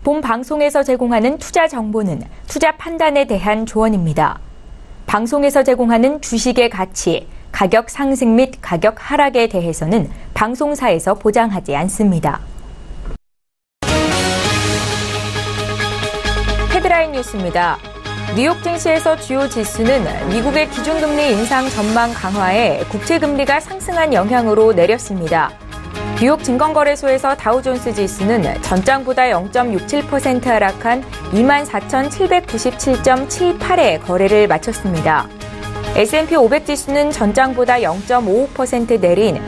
본 방송에서 제공하는 투자 정보는 투자 판단에 대한 조언입니다. 방송에서 제공하는 주식의 가치, 가격 상승 및 가격 하락에 대해서는 방송사에서 보장하지 않습니다. 헤드라인 뉴스입니다. 뉴욕 증시에서 주요 지수는 미국의 기준금리 인상 전망 강화에 국채금리가 상승한 영향으로 내렸습니다. 뉴욕 증권거래소에서 다우존스 지수는 전장보다 0.67% 하락한 24,797.78에 거래를 마쳤습니다. S&P 500 지수는 전장보다 0.55% 내린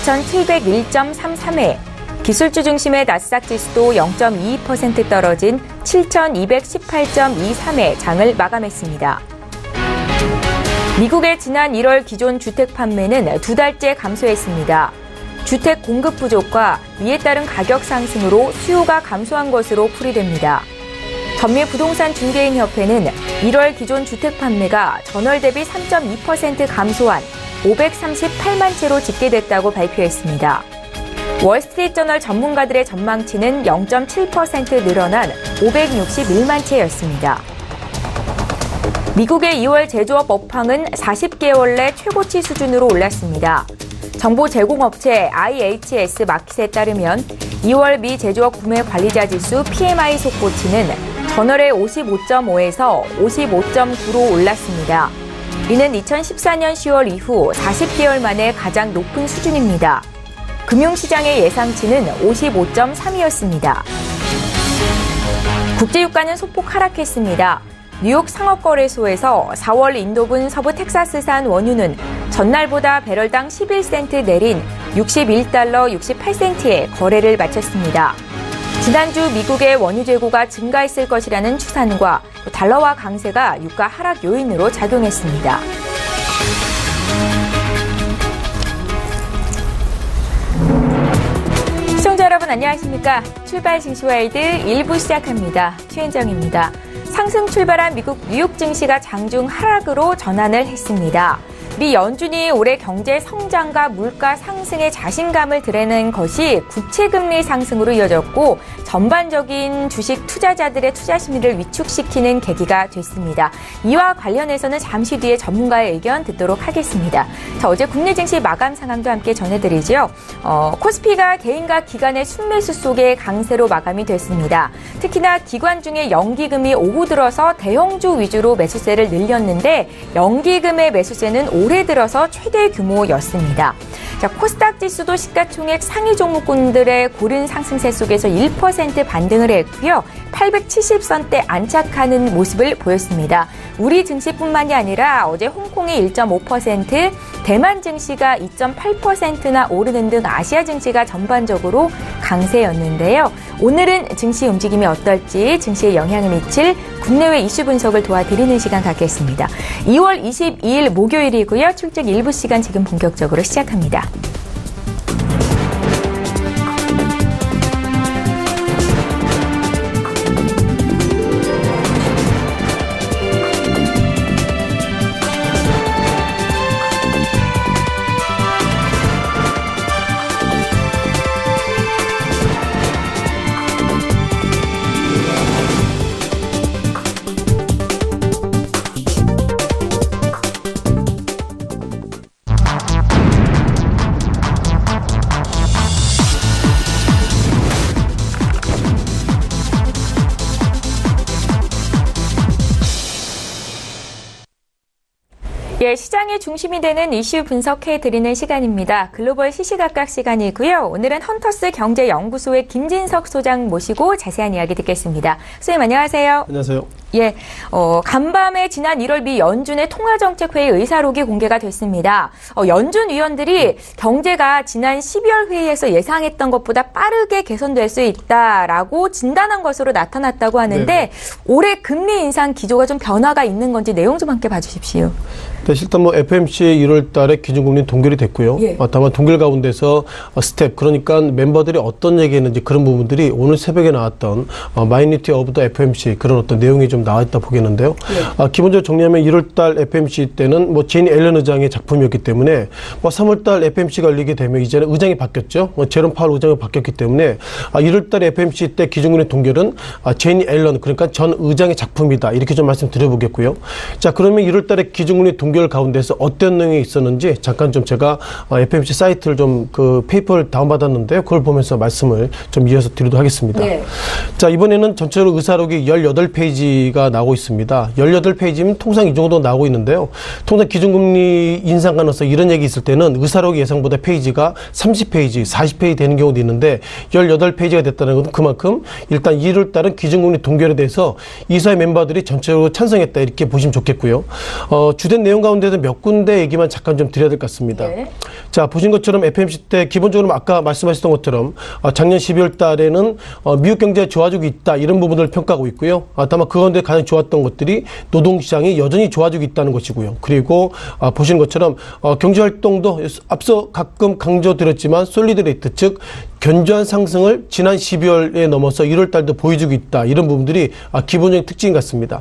2,701.33에 기술주 중심의 나스닥 지수도 0.22% 떨어진 7,218.23에 장을 마감했습니다. 미국의 지난 1월 기존 주택 판매는 두 달째 감소했습니다. 주택 공급 부족과 이에 따른 가격 상승으로 수요가 감소한 것으로 풀이됩니다. 전미부동산중개인협회는 1월 기존 주택 판매가 전월 대비 3.2% 감소한 538만 채로 집계됐다고 발표했습니다. 월스트리트저널 전문가들의 전망치는 0.7% 늘어난 561만 채였습니다. 미국의 2월 제조업 업황은 40개월 내 최고치 수준으로 올랐습니다. 정보 제공업체 IHS 마켓에 따르면 2월 미 제조업 구매 관리자 지수 PMI 속보치는 전월의 55.5에서 55.9로 올랐습니다. 이는 2014년 10월 이후 40개월 만에 가장 높은 수준입니다. 금융시장의 예상치는 55.3이었습니다. 국제유가는 소폭 하락했습니다. 뉴욕 상업거래소에서 4월 인도분 서부 텍사스산 원유는 전날보다 배럴당 11센트 내린 61달러 68센트에 거래를 마쳤습니다. 지난주 미국의 원유 재고가 증가했을 것이라는 추산과 달러화 강세가 유가 하락 요인으로 작용했습니다. 시청자 여러분 안녕하십니까? 출발 증시와일드 1부 시작합니다. 최현정입니다. 상승 출발한 미국 뉴욕 증시가 장중 하락으로 전환을 했습니다. 미 연준이 올해 경제 성장과 물가 상승에 자신감을 드러낸 것이 국채금리 상승으로 이어졌고 전반적인 주식 투자자들의 투자 심리를 위축시키는 계기가 됐습니다. 이와 관련해서는 잠시 뒤에 전문가의 의견 듣도록 하겠습니다. 자, 어제 국내 증시 마감 상황도 함께 전해드리죠. 코스피가 개인과 기관의 순매수 속에 강세로 마감이 됐습니다. 특히나 기관 중에 연기금이 오후 들어서 대형주 위주로 매수세를 늘렸는데 연기금의 매수세는 올해 들어서 최대 규모였습니다. 자, 코스닥 지수도 시가총액 상위 종목군들의 고른 상승세 속에서 1% 반등을 했고요. 870선대 안착하는 모습을 보였습니다. 우리 증시뿐만이 아니라 어제 홍콩이 1.5%, 대만 증시가 2.8%나 오르는 등 아시아 증시가 전반적으로 강세였는데요. 오늘은 증시 움직임이 어떨지 증시에 영향을 미칠 국내외 이슈 분석을 도와드리는 시간 갖겠습니다. 2월 22일 목요일이고요. 출첵 일부 시간 지금 본격적으로 시작합니다. 예, 시장의 중심이 되는 이슈 분석해드리는 시간입니다. 글로벌 시시각각 시간이고요. 오늘은 헌터스 경제연구소의 김진석 소장 모시고 자세한 이야기 듣겠습니다. 선생님 안녕하세요. 안녕하세요. 예, 간밤에 지난 1월 미 연준의 통화정책회의 의사록이 공개가 됐습니다. 연준 위원들이 경제가 지난 12월 회의에서 예상했던 것보다 빠르게 개선될 수 있다라고 진단한 것으로 나타났다고 하는데 네. 올해 금리 인상 기조가 좀 변화가 있는 건지 내용 좀 함께 봐주십시오. 일단 뭐 FOMC 1월 달에 기준금리 동결이 됐고요. 예. 다만 동결 가운데서 스텝, 그러니까 멤버들이 어떤 얘기했는지 그런 부분들이 오늘 새벽에 나왔던 마이너리티 오브 더 FOMC 그런 어떤 내용이 좀 나와 있다 보겠는데요. 예. 기본적으로 정리하면 1월 달 FOMC 때는 뭐 제니 앨런 의장의 작품이었기 때문에 뭐 3월 달 FOMC가 열리게 되면 이제는 의장이 바뀌었죠. 제롬 파월 의장이 바뀌었기 때문에 1월 달 FOMC 때 기준금리 동결은 제니 앨런, 그러니까 전 의장의 작품이다. 이렇게 좀 말씀드려보겠고요. 자, 그러면 1월 달에 기준금리 동결 가운데서 어떤 내용이 있었는지 잠깐 좀 제가 FOMC 사이트를 좀 그 페이퍼를 다운받았는데요. 그걸 보면서 말씀을 좀 이어서 드리도록 하겠습니다. 네. 자, 이번에는 전체로 의사록이 18페이지가 나오고 있습니다. 18페이지면 통상 이 정도 나오고 있는데요. 통상 기준금리 인상 가능성 이런 얘기 있을 때는 의사록 예상보다 페이지가 30페이지, 40페이지 되는 경우도 있는데 18페이지가 됐다는 것은 그만큼 일단 1월 달은 기준금리 동결에 대해서 이사회 멤버들이 전체적으로 찬성했다 이렇게 보시면 좋겠고요. 주된 내용 가운데서 몇 군데 얘기만 잠깐 좀 드려야 될 것 같습니다. 네. 자, 보신 것처럼 FOMC 때 기본적으로 아까 말씀하셨던 것처럼 작년 12월 달에는 미국 경제가 좋아지고 있다 이런 부분들을 평가하고 있고요. 다만 그 가운데 가장 좋았던 것들이 노동시장이 여전히 좋아지고 있다는 것이고요. 그리고 보시는 것처럼 경제활동도 앞서 가끔 강조드렸지만 솔리드 레이트, 즉 견조한 상승을 지난 12월에 넘어서 1월 달도 보여주고 있다. 이런 부분들이 기본적인 특징 같습니다.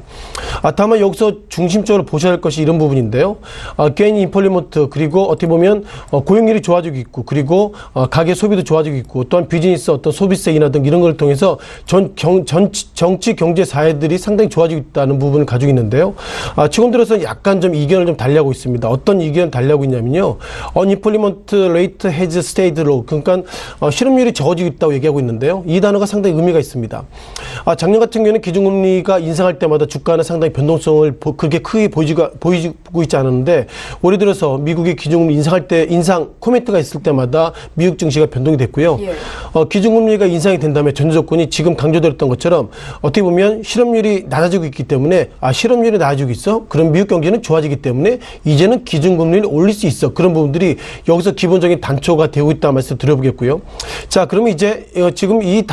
다만 여기서 중심적으로 보셔야 할 것이 이런 부분인데요. 개인 인플리먼트, 그리고 어떻게 보면 고용률이 좋아지고 있고, 그리고 가계 소비도 좋아지고 있고, 또한 비즈니스 어떤 소비세 인하 등 이런 걸 통해서 정치 경제 사회들이 상당히 좋아지고 있다는 부분을 가지고 있는데요. 지금 들어서 약간 좀 이견을 좀 달리하고 있습니다. 어떤 이견을 달리하고 있냐면요. unemployment rate has stayed low. 그러니까 실업률이 적어지고 있다고 얘기하고 있는데요. 이 단어가 상당히 의미가 있습니다. 작년 같은 경우에는 기준금리가 인상할 때마다 주가는 상당히 변동성을 그렇게 크게 보이고 있지 않았는데 올해 들어서 미국이 기준금리 인상할 때 인상 코멘트가 있을 때마다 미국 증시가 변동이 됐고요. 예. 기준금리가 인상이 된다면 전제 조건이 지금 강조드렸던 것처럼 어떻게 보면 실업률이 낮아지고 있기 때문에 실업률이 낮아지고 있어? 그럼 미국 경제는 좋아지기 때문에 이제는 기준금리를 올릴 수 있어. 그런 부분들이 여기서 기본적인 단초가 되고 있다는 말씀 드려보겠고요. 자, 그러면 이제 지금 이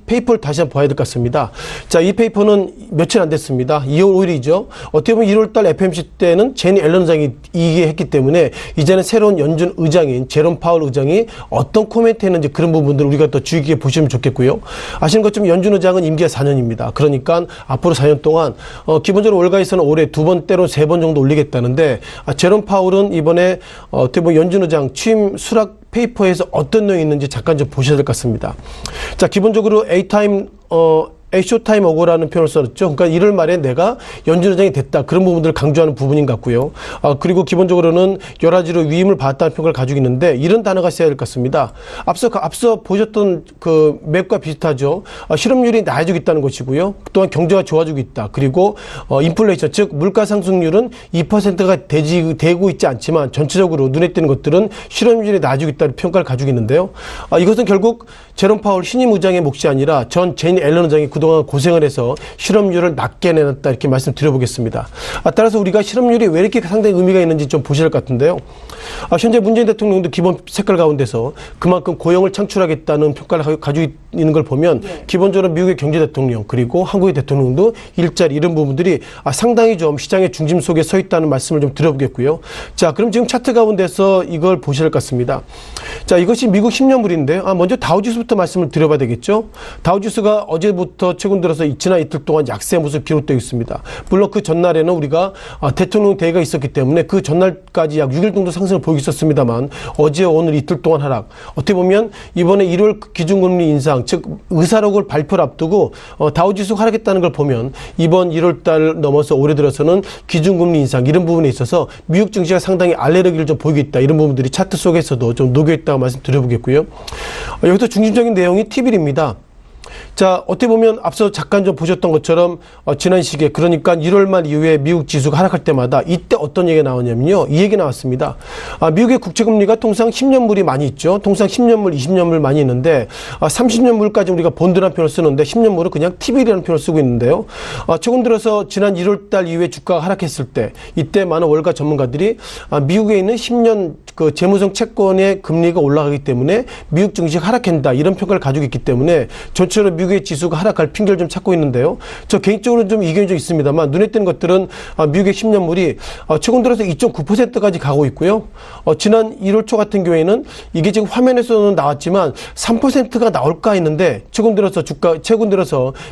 페이퍼를 다시 한번 봐야 될 것 같습니다. 자, 이 페이퍼는 며칠 안 됐습니다. 2월 5일이죠. 어떻게 보면 1월 달 FOMC 때는 제니 앨런 의장이 얘기했기 때문에 이제는 새로운 연준 의장인 제롬 파월 의장이 어떤 코멘트 했는지 그런 부분들을 우리가 또 주의 깊게 보시면 좋겠고요. 아시는 것처럼 연준 의장은 임기가 4년입니다. 그러니까 앞으로 4년 동안 기본적으로 월가에서는 올해 2번 때론 3번 정도 올리겠다는데 제롬 파월은 이번에 어떻게 보면 연준 의장 취임 수락 페이퍼에서 어떤 내용이 있는지 잠깐 좀 보셔야 될 것 같습니다. 자, 기본적으로 A short time ago라는 표현을 썼죠. 그러니까 1월 말에 내가 연준 의장이 됐다. 그런 부분들을 강조하는 부분인 것 같고요. 그리고 기본적으로는 여러 가지로 위임을 받았다는 평가를 가지고 있는데 이런 단어가 써야 될 것 같습니다. 앞서 보셨던 그 맥과 비슷하죠. 실업률이 낮아지고 있다는 것이고요. 또한 경제가 좋아지고 있다. 그리고 인플레이션, 즉 물가 상승률은 2%가 되고 있지 않지만 전체적으로 눈에 띄는 것들은 실업률이 낮아지고 있다는 평가를 가지고 있는데요. 이것은 결국 제롬 파월 신임 의장의 몫이 아니라 전 제니 앨런 의장이 그동안 고생을 해서 실업률을 낮게 내놨다 이렇게 말씀드려보겠습니다. 따라서 우리가 실업률이 왜 이렇게 상당히 의미가 있는지 좀 보셔야 할 것 같은데요. 현재 문재인 대통령도 기본 색깔 가운데서 그만큼 고용을 창출하겠다는 평가를 가지고 있는 걸 보면 기본적으로 미국의 경제 대통령 그리고 한국의 대통령도 일자리 이런 부분들이 상당히 좀 시장의 중심 속에 서 있다는 말씀을 좀 드려보겠고요. 자, 그럼 지금 차트 가운데서 이걸 보셔야 할 것 같습니다. 자, 이것이 미국 10년물인데 먼저 다우지수부터 말씀을 드려봐야 되겠죠. 다우지수가 어제부터 최근 들어서 지난 이틀 동안 약세 모습 기록되어 있습니다. 물론 그 전날에는 우리가 대통령 대회가 있었기 때문에 그 전날까지 약 6일 정도 상승을 보이고 있었습니다만 어제 오늘 이틀 동안 하락. 어떻게 보면 이번에 1월 기준금리 인상, 즉 의사록을 발표를 앞두고 다우지수 하락했다는 걸 보면 이번 1월 달 넘어서 올해 들어서는 기준금리 인상 이런 부분에 있어서 미국 증시가 상당히 알레르기를 좀 보이고 있다. 이런 부분들이 차트 속에서도 좀 녹여있다고 말씀드려보겠고요. 여기서 중심적인 내용이 T빌입니다. 자, 어떻게 보면 앞서 잠깐 좀 보셨던 것처럼 지난 시기에 그러니까 1월 말 이후에 미국 지수가 하락할 때마다 이때 어떤 얘기가 나오냐면요. 이 얘기 나왔습니다. 미국의 국채금리가 통상 10년물이 많이 있죠. 통상 10년물, 20년물 많이 있는데 30년물까지 우리가 본드라는 표현을 쓰는데 10년물은 그냥 T빌이라는 표현을 쓰고 있는데요. 최근 들어서 지난 1월 달 이후에 주가가 하락했을 때 이때 많은 월가 전문가들이 미국에 있는 10년 그 재무성 채권의 금리가 올라가기 때문에 미국 증시가 하락한다 이런 평가를 가지고 있기 때문에 전체로 미국의 지수가 하락할 핑계를 좀 찾고 있는데요. 저 개인적으로는 좀 이견이 좀 있습니다만 눈에 띄는 것들은 미국의 10년물이 최근 들어서 2.9%까지 가고 있고요. 지난 1월 초 같은 경우에는 이게 지금 화면에서는 나왔지만 3%가 나올까 했는데 최근 들어서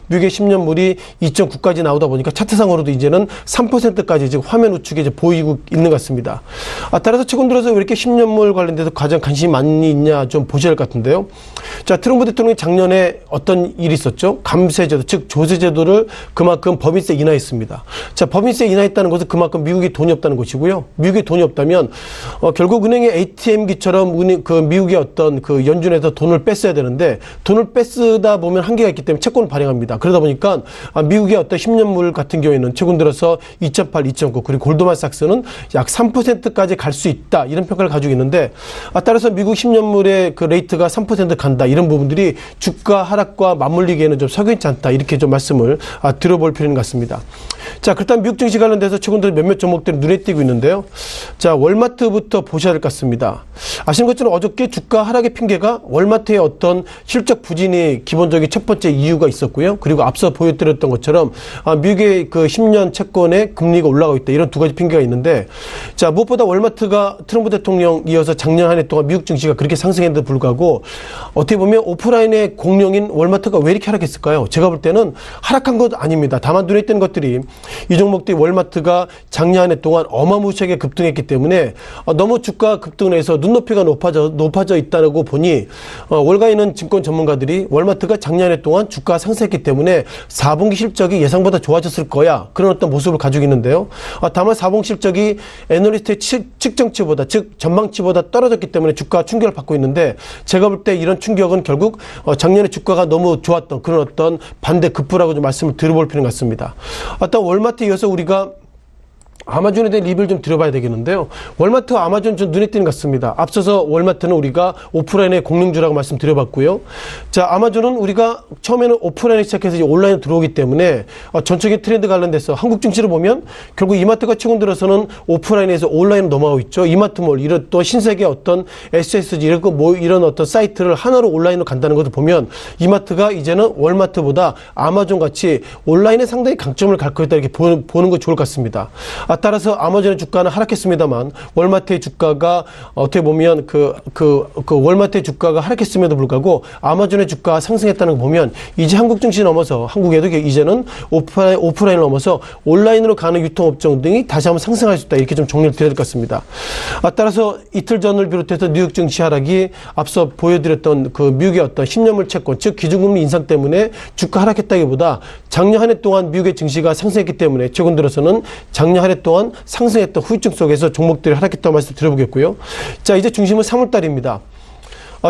미국의 10년물이 2.9까지 나오다 보니까 차트상으로도 이제는 3%까지 지금 화면 우측에 이제 보이고 있는 것 같습니다. 따라서 최근 들어서 왜 이렇게 10년물 관련돼서 가장 관심이 많이 있냐 좀 보셔야 할 것 같은데요. 자, 트럼프 대통령이 작년에 어떤 일이 있었죠? 감세제도, 즉 조세제도를 그만큼 법인세 인하했습니다. 자, 법인세 인하했다는 것은 그만큼 미국이 돈이 없다는 것이고요. 미국이 돈이 없다면 결국 은행의 ATM기처럼 미국의 어떤 그 연준에서 돈을 뺐어야 되는데 돈을 뺐다 보면 한계가 있기 때문에 채권을 발행합니다. 그러다 보니까 미국의 어떤 10년물 같은 경우에는 최근 들어서 2.8, 2.9 그리고 골드만삭스는 약 3%까지 갈 수 있다 이런 평가를 가지고 있는데 따라서 미국 10년물의 그 레이트가 3% 간다 이런 부분들이 주가 하락과 맞물리기에는 좀 석연치 않다 이렇게 좀 말씀을 들어볼 필요는 같습니다. 자, 그렇다면 미국 증시 관련돼서 최근 들어 몇몇 종목들이 눈에 띄고 있는데요. 자, 월마트부터 보셔야 될 것 같습니다. 아시는 것처럼 어저께 주가 하락의 핑계가 월마트의 어떤 실적 부진이 기본적인 첫 번째 이유가 있었고요. 그리고 앞서 보여드렸던 것처럼 미국의 그 10년 채권의 금리가 올라가고 있다. 이런 두 가지 핑계가 있는데 자, 무엇보다 월마트가 트럼프 대통령 이어서 작년 한 해 동안 미국 증시가 그렇게 상승했는데도 불구하고 어떻게 보면 오프라인의 공룡인 월마트가 왜 이렇게 하락했을까요? 제가 볼 때는 하락한 것 아닙니다. 다만 눈에 띄는 것들이 이 종목들이 월마트가 작년 한 해 동안 어마무시하게 급등했기 때문에 너무 주가 급등을 해서 눈높이가 높아져 있다고 보니 월가 있는 증권 전문가들이 월마트가 작년 한 해 동안 주가가 상승했기 때문에 4분기 실적이 예상보다 좋아졌을 거야. 그런 어떤 모습을 가지고 있는데요. 다만 4분기 실적이 애널리스트의 측정치보다 즉 전망치보다 떨어졌기 때문에 주가가 충격을 받고 있는데 제가 볼 때 이런 충격은 결국 작년에 주가가 너무 좋았던 그런 어떤 반대 급부라고 좀 말씀을 드려볼 필요가 있습니다. 일단 월마트에 이어서 우리가 아마존에 대한 리뷰를 좀 드려봐야 되겠는데요. 월마트와 아마존 좀 눈에 띄는 것 같습니다. 앞서서 월마트는 우리가 오프라인의 공룡주라고 말씀드려봤고요. 자, 아마존은 우리가 처음에는 오프라인에 시작해서 이제 온라인으로 들어오기 때문에 전적인 트렌드 관련돼서 한국 증시를 보면 결국 이마트가 최근 들어서는 오프라인에서 온라인으로 넘어가고 있죠. 이마트몰, 이런 또 신세계 어떤 SSG 이런 어떤 사이트를 하나로 온라인으로 간다는 것을 보면 이마트가 이제는 월마트보다 아마존 같이 온라인에 상당히 강점을 갖고 있다 이렇게 보는 거 좋을 것 같습니다. 따라서 아마존의 주가는 하락했습니다만 월마트의 주가가 어떻게 보면 그 월마트의 주가가 하락했음에도 불구하고 아마존의 주가가 상승했다는 거 보면 이제 한국 증시 넘어서 한국에도 이제는 오프라인을 넘어서 온라인으로 가는 유통업종 등이 다시 한번 상승할 수 있다 이렇게 좀 정리를 드려야 될 것 같습니다. 따라서 이틀 전을 비롯해서 뉴욕 증시 하락이 앞서 보여드렸던 그 미국의 어떤 10년물 채권 즉 기준금리 인상 때문에 주가 하락했다기보다 작년 한 해 동안 미국의 증시가 상승했기 때문에 최근 들어서는 작년 한 해 동안 상승했던 후유증 속에서 종목들이 하락했다고 말씀 드려보겠고요. 자, 이제 중심은 3월달입니다.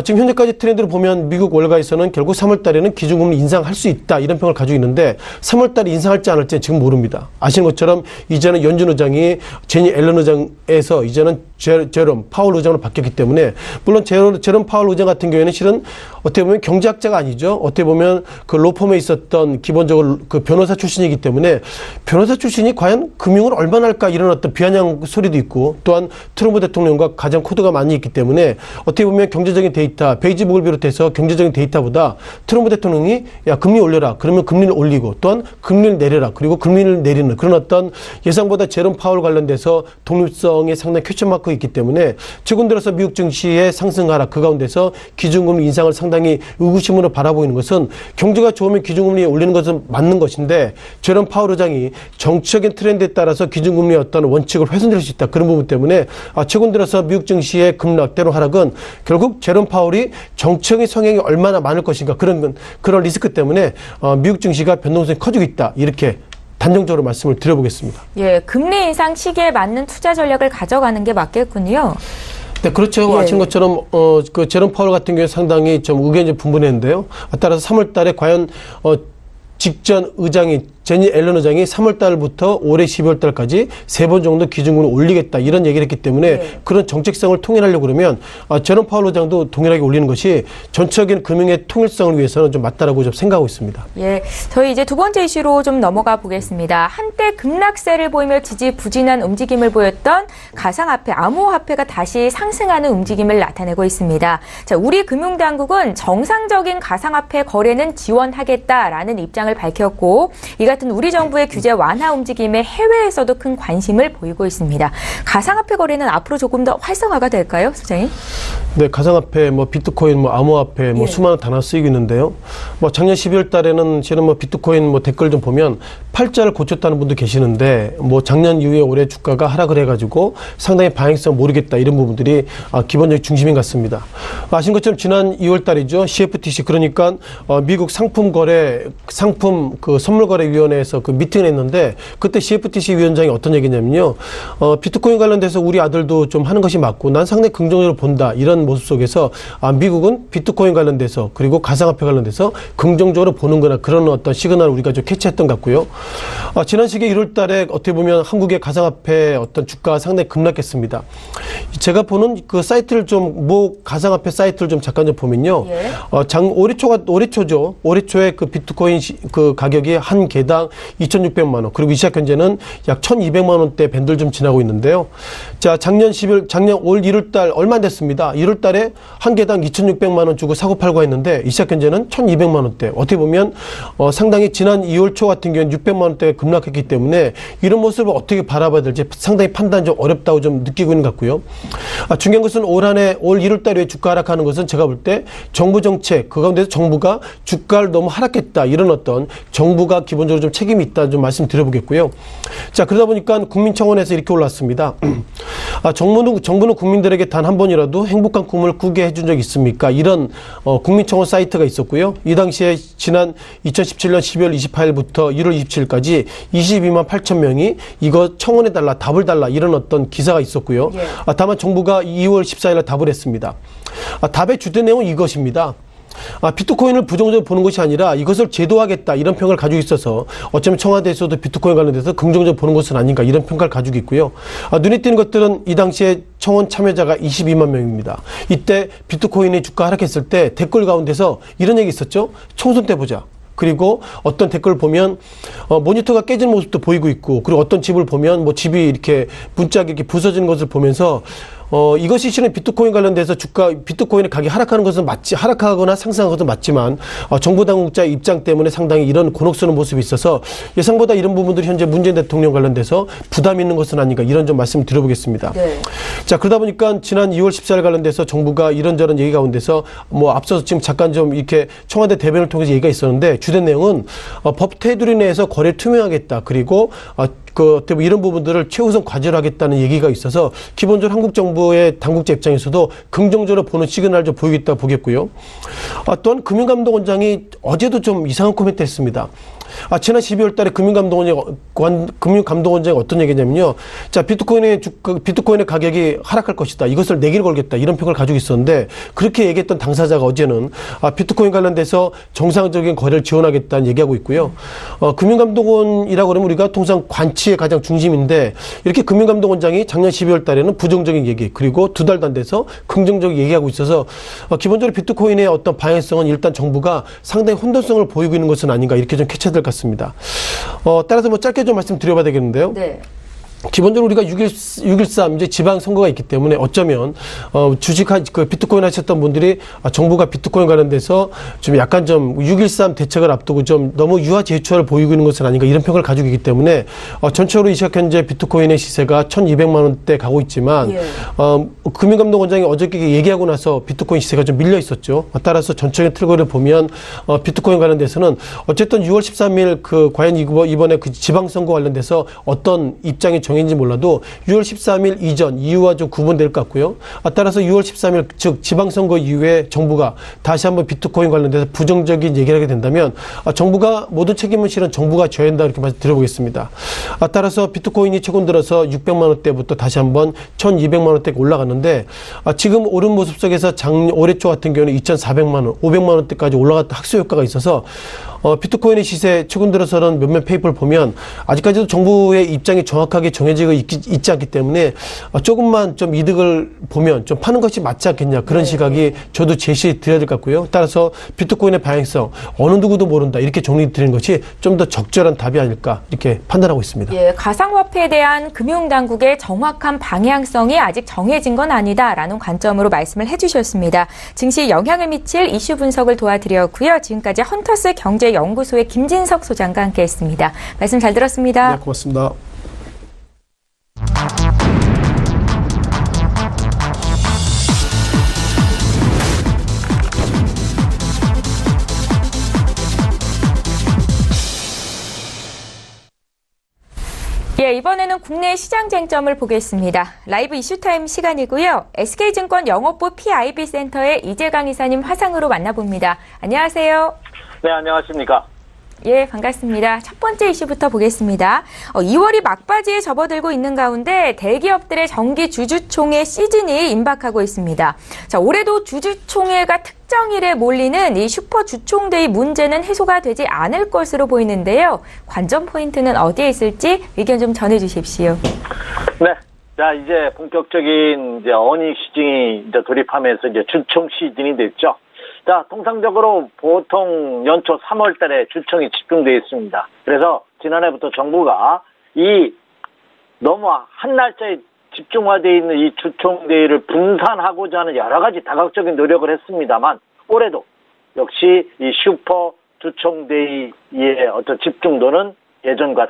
지금 현재까지 트렌드를 보면 미국 월가에서는 결국 3월달에는 기준금리 인상할 수 있다 이런 평을 가지고 있는데 3월달에 인상할지 안 할지는 지금 모릅니다. 아시는 것처럼 이제는 연준 의장이 제니 앨런 의장에서 이제는 제롬 파월 의장으로 바뀌었기 때문에 물론 제롬 파월 의장 같은 경우에는 실은 어떻게 보면 경제학자가 아니죠. 어떻게 보면 그 로펌에 있었던 기본적으로 그 변호사 출신이기 때문에 변호사 출신이 과연 금융을 얼마나 할까 이런 어떤 비아냥 소리도 있고 또한 트럼프 대통령과 가장 코드가 많이 있기 때문에 어떻게 보면 경제적인 데이터, 베이지북을 비롯해서 경제적인 데이터보다 트럼프 대통령이 야 금리 올려라. 그러면 금리를 올리고 또한 금리를 내려라. 그리고 금리를 내리는 그런 어떤 예상보다 제롬 파월 관련돼서 독립성에 상당히 퀘스천마크가 있기 때문에 최근 들어서 미국 증시의 상승 하락 그 가운데서 기준금리 인상을 상당히 의구심으로 바라보이는 것은 경제가 좋으면 기준금리 올리는 것은 맞는 것인데 제롬 파월 의장이 정치적인 트렌드에 따라서 기준금리의 어떤 원칙을 훼손될 수 있다. 그런 부분 때문에 최근 들어서 미국 증시의 급락 때론 하락은 결국 제롬 파월이 정치적인 성향이 얼마나 많을 것인가 그런 리스크 때문에 미국 증시가 변동성이 커지고 있다. 이렇게 단정적으로 말씀을 드려보겠습니다. 예, 금리 인상 시기에 맞는 투자 전략을 가져가는 게 맞겠군요. 네, 그렇죠. 예. 아신 것처럼 그 제롬 파월 같은 경우에 상당히 좀 의견이 분분했는데요. 따라서 3월 달에 과연 직전 의장이 제니 앨런 의장이 3월 달부터 올해 12월 달까지 3번 정도 기준금리를 올리겠다 이런 얘기를 했기 때문에 그런 정책성을 통일하려고 그러면 제롬 파월 의장도 동일하게 올리는 것이 전체적인 금융의 통일성을 위해서는 좀 맞다라고 좀 생각하고 있습니다. 예, 저희 이제 두 번째 이슈로 좀 넘어가 보겠습니다. 한때 급락세를 보이며 지지부진한 움직임을 보였던 가상화폐, 암호화폐가 다시 상승하는 움직임을 나타내고 있습니다. 자, 우리 금융당국은 정상적인 가상화폐 거래는 지원하겠다라는 입장을 밝혔고 이 같은 우리 정부의 규제 완화 움직임에 해외에서도 큰 관심을 보이고 있습니다. 가상화폐 거래는 앞으로 조금 더 활성화가 될까요, 소장님? 네, 가상화폐, 비트코인, 암호화폐, 수많은 단어 쓰이고 있는데요. 작년 12월 달에는 저는 비트코인 댓글 좀 보면 팔자를 고쳤다는 분도 계시는데, 작년 이후에 올해 주가가 하락을 해가지고 상당히 방향성 모르겠다 이런 부분들이 기본적인 중심인 것 같습니다. 아시는 것처럼 지난 2월 달이죠. CFTC, 그러니까 미국 상품 선물거래위원회에서 그 미팅을 했는데 그때 CFTC 위원장이 어떤 얘기냐면요. 비트코인 관련돼서 우리 아들도 좀 하는 것이 맞고 난 상당히 긍정적으로 본다. 이런 모습 속에서 미국은 비트코인 관련돼서 그리고 가상화폐 관련돼서 긍정적으로 보는 거나 그런 어떤 시그널을 우리가 좀 캐치했던 것 같고요. 지난 시기 1월 달에 어떻게 보면 한국의 가상화폐 어떤 주가가 상당히 급락했습니다. 제가 보는 그 사이트를 가상화폐 사이트를 좀 잠깐 좀 보면요. 올해 초에 그 비트코인 그 가격이 한 개당 2,600만 원, 그리고 이 시각 현재는 약 1,200만 원대 밴드를 좀 지나고 있는데요. 자, 작년 올 1월 달 얼마 안 됐습니다. 1월 달에 한 개당 2,600만 원 주고 사고 팔고 했는데 이 시각 현재는 1,200만 원대. 어떻게 보면 상당히 지난 2월 초 같은 경우는 600만 원대가 급락했기 때문에 이런 모습을 어떻게 바라봐야 될지 상당히 판단 좀 어렵다고 좀 느끼고 있는 것 같고요. 중요한 것은 올 1월 달에 주가 하락하는 것은 제가 볼 때 정부 정책, 그 가운데서 정부가 주가를 너무 하락했다. 이런 어떤 정부가 기본적으로 좀 책임이 있다 좀 말씀드려보겠고요. 자, 그러다 보니까 국민청원에서 이렇게 올랐습니다. 정부는 국민들에게 단 한 번이라도 행복한 꿈을 꾸게 해준 적 있습니까? 이런 국민청원 사이트가 있었고요. 이 당시에 지난 2017년 12월 28일부터 1월 27일까지 22만 8천 명이 이거 청원해달라, 답을 달라 이런 어떤 기사가 있었고요. 다만 정부가 2월 14일에 답을 했습니다. 답의 주된 내용은 이것입니다. 비트코인을 부정적으로 보는 것이 아니라 이것을 제도화하겠다 이런 평가를 가지고 있어서 어쩌면 청와대에서도 비트코인 관련돼서 긍정적으로 보는 것은 아닌가 이런 평가를 가지고 있고요. 눈에 띄는 것들은 이 당시에 청원 참여자가 22만 명입니다. 이때 비트코인의 주가 하락했을 때 댓글 가운데서 이런 얘기 있었죠. 총선 때 보자. 그리고 어떤 댓글을 보면 모니터가 깨지는 모습도 보이고 있고, 그리고 어떤 집을 보면 집이 이렇게 문짝이 이렇게 부서지는 것을 보면서 이것이 실은 비트코인 관련돼서 비트코인의 가격이 하락하는 것은 하락하거나 상승하는 것은 맞지만, 정부 당국자의 입장 때문에 상당히 이런 곤혹스러운 모습이 있어서 예상보다 이런 부분들이 현재 문재인 대통령 관련돼서 부담이 있는 것은 아닌가 이런 좀 말씀을 드려보겠습니다. 네. 자, 그러다 보니까 지난 2월 14일 관련돼서 정부가 이런저런 얘기 가운데서 앞서서 지금 잠깐 좀 이렇게 청와대 대변을 통해서 얘기가 있었는데 주된 내용은 법 테두리 내에서 거래를 투명하겠다. 그리고 이런 부분들을 최우선 과제로 하겠다는 얘기가 있어서 기본적으로 한국 정부의 당국자 입장에서도 긍정적으로 보는 시그널을 좀 보이겠다고 보겠고요. 또한 금융감독원장이 어제도 좀 이상한 코멘트 했습니다. 지난 12월 달에 금융감독원장이 어떤 얘기냐면요. 자, 비트코인의 가격이 하락할 것이다. 이것을 내기를 걸겠다. 이런 평가를 가지고 있었는데 그렇게 얘기했던 당사자가 어제는 비트코인 관련돼서 정상적인 거래를 지원하겠다는 얘기하고 있고요. 금융감독원이라고 그러면 우리가 통상 관치의 가장 중심인데 이렇게 금융감독원장이 작년 12월 달에는 부정적인 얘기 그리고 두 달도 안 돼서 긍정적인 얘기하고 있어서 기본적으로 비트코인의 어떤 방향성은 일단 정부가 상당히 혼돈성을 보이고 있는 것은 아닌가 이렇게 좀 캐치될 것 같습니다. 따라서 짧게 좀 말씀드려봐야 되겠는데요. 네. 기본적으로 우리가 6.13 이제 지방선거가 있기 때문에 어쩌면 비트코인 하셨던 분들이 정부가 비트코인 관련돼서 좀 약간 좀 6.13 대책을 앞두고 좀 너무 유화제초를 보이고 있는 것은 아닌가 이런 평가를 가지고 있기 때문에 전체적으로 이 시각 현재 비트코인의 시세가 1,200만 원대 가고 있지만 금융감독원장이 어저께 얘기하고 나서 비트코인 시세가 좀 밀려 있었죠. 따라서 전체적인 틀거리를 보면 비트코인 관련돼서는 어쨌든 6월 13일 과연 이번에 그 지방선거 관련돼서 어떤 입장이 정했는지 몰라도 6월 13일 이전 이후와 좀 구분될 것 같고요. 따라서 6월 13일 즉 지방선거 이후에 정부가 다시 한번 비트코인 관련돼서 부정적인 얘기를 하게 된다면 정부가 모든 책임은 실은 정부가 져야 한다 이렇게 말씀드려보겠습니다. 따라서 비트코인이 최근 들어서 600만 원대부터 다시 한번 1,200만 원대가 올라갔는데 지금 오른 모습 속에서 올해 초 같은 경우는 2,400만 원, 500만 원대까지 올라갔다 학수 효과가 있어서 비트코인의 시세 최근 들어서는 몇몇 페이퍼를 보면 아직까지도 정부의 입장이 정확하게 정해지고 있지 않기 때문에 조금만 좀 이득을 보면 좀 파는 것이 맞지 않겠냐 그런 시각이 저도 제시해 드려야 될 것 같고요. 따라서 비트코인의 방향성 어느 누구도 모른다 이렇게 정리 드리는 것이 좀 더 적절한 답이 아닐까 이렇게 판단하고 있습니다. 예, 가상화폐에 대한 금융당국의 정확한 방향성이 아직 정해진 건 아니다라는 관점으로 말씀을 해주셨습니다. 증시에 영향을 미칠 이슈 분석을 도와드렸고요. 지금까지 헌터스 경제연구소의 김진석 소장과 함께했습니다. 말씀 잘 들었습니다. 네, 고맙습니다. 예, 이번에는 국내 시장 쟁점을 보겠습니다. 라이브 이슈타임 시간이고요. SK증권 영업부 PIB 센터의 이재강 이사님 화상으로 만나봅니다. 안녕하세요. 네, 안녕하십니까. 예, 반갑습니다. 첫 번째 이슈부터 보겠습니다. 2월이 막바지에 접어들고 있는 가운데 대기업들의 정기 주주총회 시즌이 임박하고 있습니다. 자, 올해도 주주총회가 특정일에 몰리는 이 슈퍼 주총대의 문제는 해소가 되지 않을 것으로 보이는데요. 관전 포인트는 어디에 있을지 의견 좀 전해주십시오. 네. 자, 이제 본격적인 어닝 시즌이 이제 돌입하면서 이제 주총 시즌이 됐죠. 자, 통상적으로 보통 연초 3월 달에 주총이 집중되어 있습니다. 그래서 지난해부터 정부가 이 너무 한 날짜에 집중화되어 있는 이 주총대회를 분산하고자 하는 여러 가지 다각적인 노력을 했습니다만 올해도 역시 이 슈퍼 주총대회의 어떤 집중도는 예전과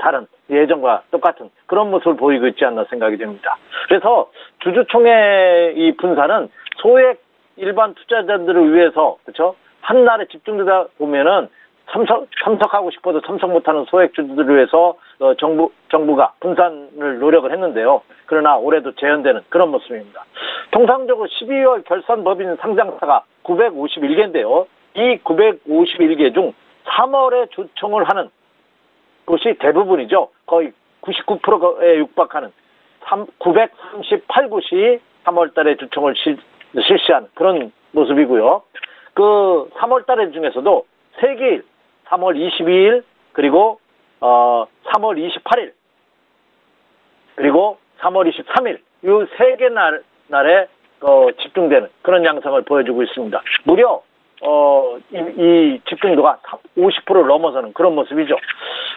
똑같은 그런 모습을 보이고 있지 않나 생각이 됩니다. 그래서 주주총회 이 분산은 소액 일반 투자자들을 위해서, 그렇죠? 한 날에 집중되다 보면은 참석하고 싶어도 참석 못하는 소액주주들을 위해서 정부가 분산을 노력을 했는데요. 그러나 올해도 재현되는 그런 모습입니다. 통상적으로 12월 결산 법인 상장사가 951개인데요. 이 951개 중 3월에 주총을 하는 곳이 대부분이죠. 거의 99%에 육박하는 938곳이 3월 달에 주총을 실시한 그런 모습이고요. 그 3월 달에 중에서도 3개일, 3월 22일, 그리고 3월 28일, 그리고 3월 23일, 이 3개 날에 집중되는 그런 양상을 보여주고 있습니다. 무려 이 집중도가 50%를 넘어서는 그런 모습이죠.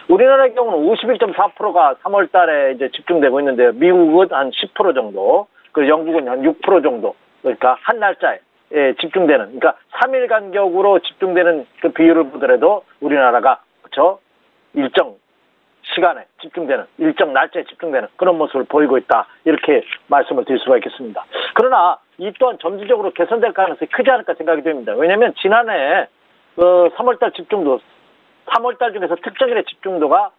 우리나라의 경우는 51.4%가 3월 달에 이제 집중되고 있는데요. 미국은 한 10% 정도, 그리고 영국은 한 6% 정도. 그러니까 한 날짜에 집중되는, 그러니까 3일 간격으로 집중되는 그 비율을 보더라도 우리나라가 그렇죠? 일정 시간에 집중되는, 일정 날짜에 집중되는 그런 모습을 보이고 있다. 이렇게 말씀을 드릴 수가 있겠습니다. 그러나 이 또한 점진적으로 개선될 가능성이 크지 않을까 생각이 됩니다. 왜냐하면 지난해 3월달 집중도, 3월달 중에서 특정일의 집중도가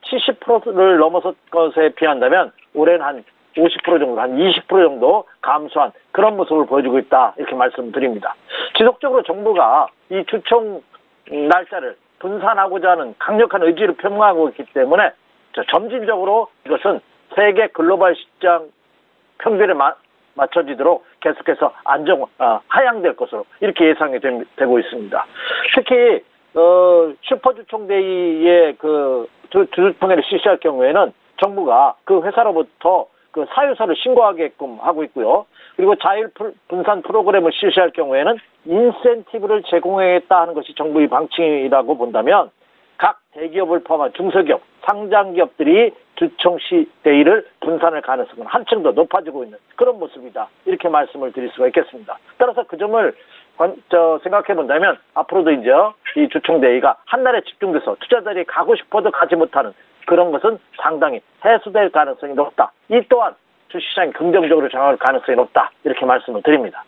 70%를 넘어섰 것에 비한다면 올해는 한 50% 정도, 한 20% 정도 감소한 그런 모습을 보여주고 있다. 이렇게 말씀드립니다. 지속적으로 정부가 이 주총 날짜를 분산하고자 하는 강력한 의지를 표명하고 있기 때문에 점진적으로 이것은 세계 글로벌 시장 평균에 맞춰지도록 계속해서 하향될 것으로 이렇게 예상이 되고 있습니다. 특히 슈퍼주총대회의 그 주총회를 실시할 경우에는 정부가 그 회사로부터 그 사유서를 신고하게끔 하고 있고요. 그리고 자율 분산 프로그램을 실시할 경우에는 인센티브를 제공하겠다 하는 것이 정부의 방침이라고 본다면 각 대기업을 포함한 중소기업, 상장기업들이 주총 시 대의를 분산할 가능성은 한층 더 높아지고 있는 그런 모습이다. 이렇게 말씀을 드릴 수가 있겠습니다. 따라서 그 점을 생각해 본다면 앞으로도 이제 이 주총 대의가 한날에 집중돼서 투자자들이 가고 싶어도 가지 못하는 그런 것은 상당히 해소될 가능성이 높다. 이 또한 주식시장이 긍정적으로 전환할 가능성이 높다. 이렇게 말씀을 드립니다.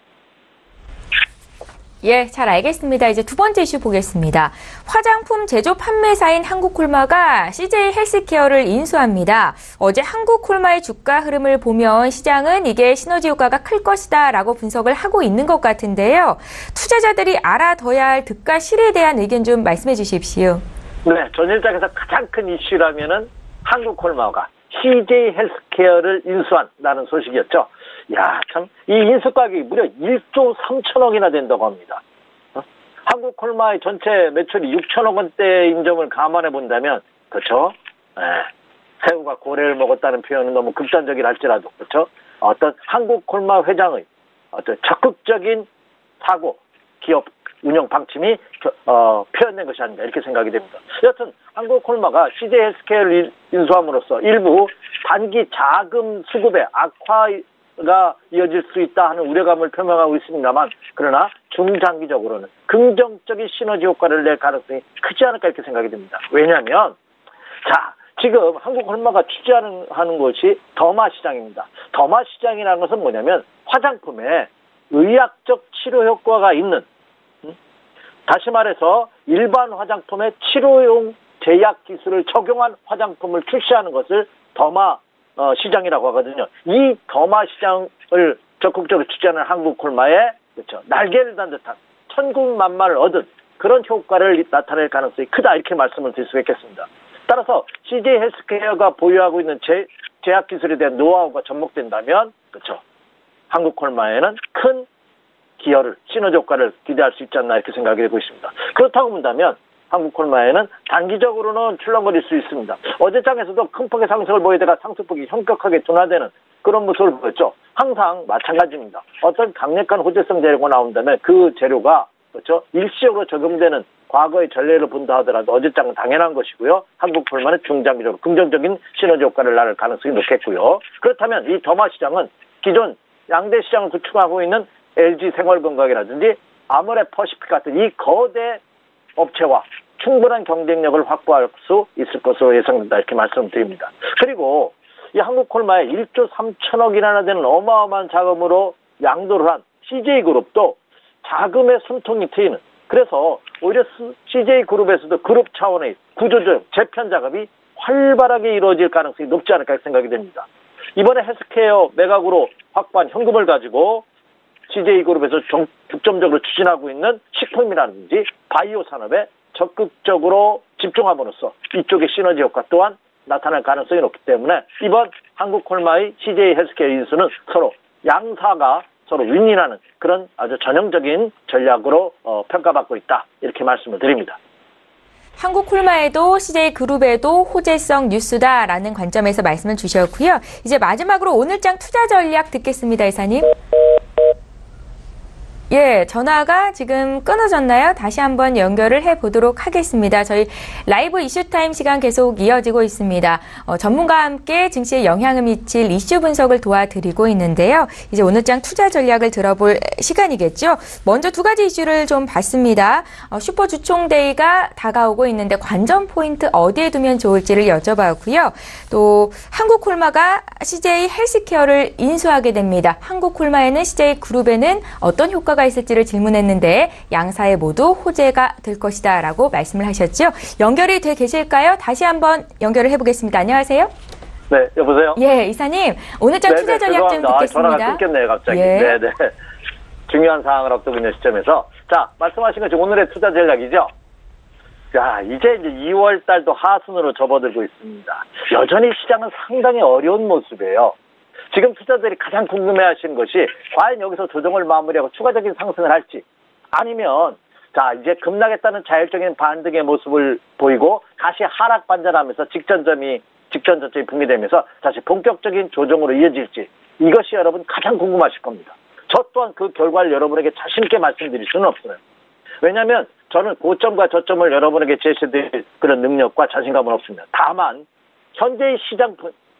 예, 잘 알겠습니다. 이제 두 번째 이슈 보겠습니다. 화장품 제조 판매사인 한국콜마가 CJ 헬스케어를 인수합니다. 어제 한국콜마의 주가 흐름을 보면 시장은 이게 시너지 효과가 클 것이다 라고 분석을 하고 있는 것 같은데요. 투자자들이 알아둬야 할 득과 실에 대한 의견 좀 말씀해 주십시오. 네, 전일장에서 가장 큰 이슈라면은 한국콜마가 CJ 헬스케어를 인수한다는 소식이었죠. 야, 참, 이 인수 가격이 무려 1조 3천억이나 된다고 합니다. 한국 콜마의 전체 매출이 6천억 원대인 점을 감안해 본다면, 그렇죠? 예. 새우가 고래를 먹었다는 표현은 너무 극단적이라 할지라도, 그렇죠? 어떤 한국 콜마 회장의 어떤 적극적인 사고, 기업 운영 방침이 표현된 것이 아닌가 이렇게 생각이 됩니다. 여튼 한국 콜마가 CJ 헬스케어를 인수함으로써 일부 단기 자금 수급의 악화가 이어질 수 있다 하는 우려감을 표명하고 있습니다만, 그러나 중장기적으로는 긍정적인 시너지 효과를 낼 가능성이 크지 않을까 이렇게 생각이 됩니다. 왜냐하면 지금 한국 콜마가 취재하는 것이 더마 시장입니다. 더마 시장이라는 것은 뭐냐면 화장품에 의학적 치료 효과가 있는, 다시 말해서 일반 화장품에 치료용 제약 기술을 적용한 화장품을 출시하는 것을 더마 시장이라고 하거든요. 이 더마 시장을 적극적으로 취재하는 한국 콜마에, 그렇죠, 날개를 단 듯한 천군만마를 얻은 그런 효과를 나타낼 가능성이 크다 이렇게 말씀을 드릴 수 있겠습니다. 따라서 CJ 헬스케어가 보유하고 있는 제약 기술에 대한 노하우가 접목된다면, 그렇죠, 한국 콜마에는 큰 기여를, 시너지 효과를 기대할 수 있지 않나 이렇게 생각이 되고 있습니다. 그렇다고 본다면 한국 콜마에는 단기적으로는 출렁거릴 수 있습니다. 어제장에서도 큰 폭의 상승을 보이다가 상승폭이 현격하게 둔화되는 그런 모습을 보였죠. 항상 마찬가지입니다. 어떤 강력한 호재성 재료가 나온다면 그 재료가, 그렇죠, 일시적으로 적용되는 과거의 전례를 본다 하더라도 어제장은 당연한 것이고요. 한국 콜마는 중장기적으로 긍정적인 시너지 효과를 낳을 가능성이 높겠고요. 그렇다면 이 더마 시장은 기존 양대 시장을 구축하고 있는 LG 생활건강이라든지 아모레퍼시픽 같은 이 거대 업체와 충분한 경쟁력을 확보할 수 있을 것으로 예상된다 이렇게 말씀드립니다. 그리고 이 한국콜마의 1조 3천억이나 되는 어마어마한 자금으로 양도를 한 CJ그룹도 자금의 숨통이 트이는, 그래서 오히려 CJ그룹에서도 그룹 차원의 구조적 재편 작업이 활발하게 이루어질 가능성이 높지 않을까 생각이 됩니다. 이번에 헬스케어 매각으로 확보한 현금을 가지고 CJ그룹에서 중점적으로 추진하고 있는 식품이라든지 바이오 산업에 적극적으로 집중함으로써 이쪽의 시너지 효과 또한 나타날 가능성이 높기 때문에 이번 한국콜마의 CJ 헬스케어 인수는 서로 양사가 서로 윈윈하는 그런 아주 전형적인 전략으로 평가받고 있다 이렇게 말씀을 드립니다. 한국콜마에도 CJ그룹에도 호재성 뉴스다라는 관점에서 말씀을 주셨고요. 이제 마지막으로 오늘장 투자 전략 듣겠습니다, 이사님. 예, 전화가 지금 끊어졌나요? 다시 한번 연결을 해보도록 하겠습니다. 저희 라이브 이슈타임 시간 계속 이어지고 있습니다. 전문가와 함께 증시에 영향을 미칠 이슈 분석을 도와드리고 있는데요. 이제 오늘장 투자 전략을 들어볼 시간이겠죠. 먼저 두 가지 이슈를 좀 봤습니다. 슈퍼 주총데이가 다가오고 있는데 관전 포인트 어디에 두면 좋을지를 여쭤봤고요. 또 한국콜마가 CJ 헬스케어를 인수하게 됩니다. 한국콜마에는 CJ그룹에는 어떤 효과가 있을지를 질문했는데 양사에 모두 호재가 될 것이다 라고 말씀을 하셨죠. 연결이 돼 계실까요? 다시 한번 연결을 해보겠습니다. 안녕하세요. 네, 여보세요? 예, 이사님. 오늘장 투자 전략 좀 듣겠습니다. 전화가 끊겼네요, 갑자기. 예. 네네. 중요한 사항을 앞두고 있는 시점에서. 자, 말씀하신 것이 오늘의 투자 전략이죠. 자, 이제 2월 달도 하순으로 접어들고 있습니다. 여전히 시장은 상당히 어려운 모습이에요. 지금 투자자들이 가장 궁금해하시는 것이 과연 여기서 조정을 마무리하고 추가적인 상승을 할지, 아니면 자 이제 급락했다는 자율적인 반등의 모습을 보이고 다시 하락 반전하면서 직전 저점이 붕괴되면서 다시 본격적인 조정으로 이어질지, 이것이 여러분 가장 궁금하실 겁니다. 저 또한 그 결과를 여러분에게 자신 있게 말씀드릴 수는 없어요. 왜냐하면 저는 고점과 저점을 여러분에게 제시해드릴 그런 능력과 자신감은 없습니다. 다만 현재의 시장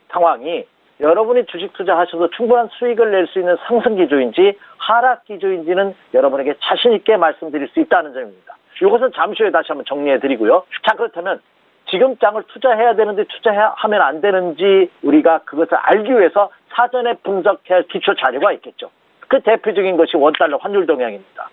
상황이 여러분이 주식 투자하셔도 충분한 수익을 낼 수 있는 상승 기조인지 하락 기조인지는 여러분에게 자신 있게 말씀드릴 수 있다는 점입니다. 이것은 잠시 후에 다시 한번 정리해 드리고요. 자, 그렇다면 지금 장을 투자해야 되는지 투자하면 안 되는지 우리가 그것을 알기 위해서 사전에 분석해야 할 기초 자료가 있겠죠. 그 대표적인 것이 원달러 환율 동향입니다.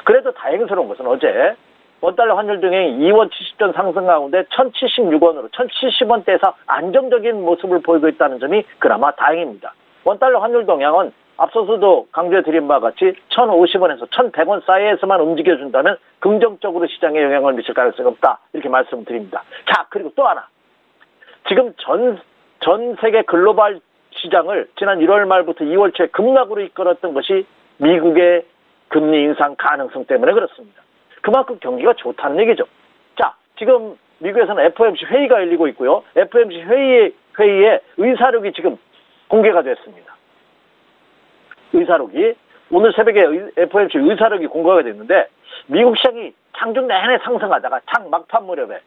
그래도 다행스러운 것은 어제 원달러 환율 동향이 2원 70전 상승 가운데 1076원으로 1070원대에서 안정적인 모습을 보이고 있다는 점이 그나마 다행입니다. 원달러 환율 동향은 앞서서도 강조해드린 바와 같이 1050원에서 1100원 사이에서만 움직여준다면 긍정적으로 시장에 영향을 미칠 가능성이 없다 이렇게 말씀드립니다. 자, 그리고 또 하나, 지금 전 세계 글로벌 시장을 지난 1월 말부터 2월 초에 급락으로 이끌었던 것이 미국의 금리 인상 가능성 때문에 그렇습니다. 그만큼 경기가 좋다는 얘기죠. 자, 지금 미국에서는 FOMC 회의가 열리고 있고요. FOMC 회의에 의사록이 지금 공개가 됐습니다. 의사록이 오늘 새벽에 FOMC 의사록이 공개가 됐는데 미국 시장이 장중 내내 상승하다가 장 막판 무렵에